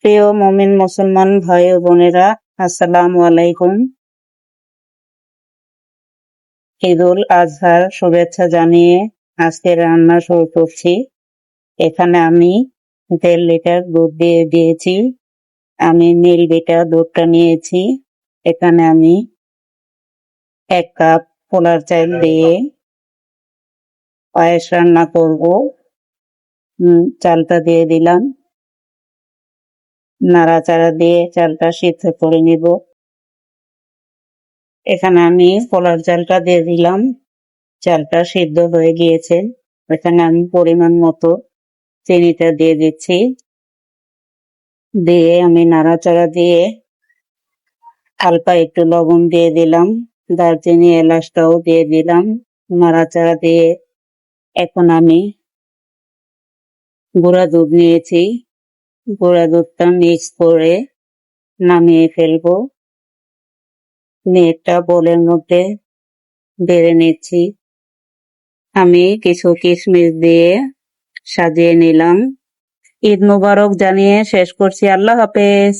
প্রিয় মুমিন মুসলমান ভাই ও বোনেরা, আসসালামু আলাইকুম। ঈদুল আজহার শুভেচ্ছা জানিয়ে আজকে রান্না শুরু করছি। এখানে আমি 1.5 লিটার দুধ দিয়ে দিয়েছি। আমি নীল বিটা দুধটা নিয়েছি। এখানে আমি 1 কাপ পোলার চাল দিয়ে পায়েস রান্না করব। চালটা দিয়ে দিলাম, নাড়াচাড়া দিয়ে চালটা সিদ্ধ করে নিব। এখানে আমি পোলার চালটা দিয়ে দিলাম, চালটা সিদ্ধ হয়ে গিয়েছে। এখানে আমি পরিমাণ মতো চিনিটা দিয়ে দিচ্ছি, দিয়ে আমি নাড়াচাড়া দিয়ে হালকা একটু লবণ দিয়ে দিলাম, দারচিনি এলাচটাও দিয়ে দিলাম, নাড়াচাড়া দিয়ে এখন আমি গুঁড়া দুধ নিয়েছি, গুঁড়া দুধটা মিক্স করে নামিয়ে ফেলবো। একটা বোলের মধ্যে বেড়ে নিচ্ছি। আমি কিছু কিশমিশ দিয়ে সাজিয়ে নিলাম। ঈদ মোবারক জানিয়ে শেষ করছি। আল্লাহ হাফেজ।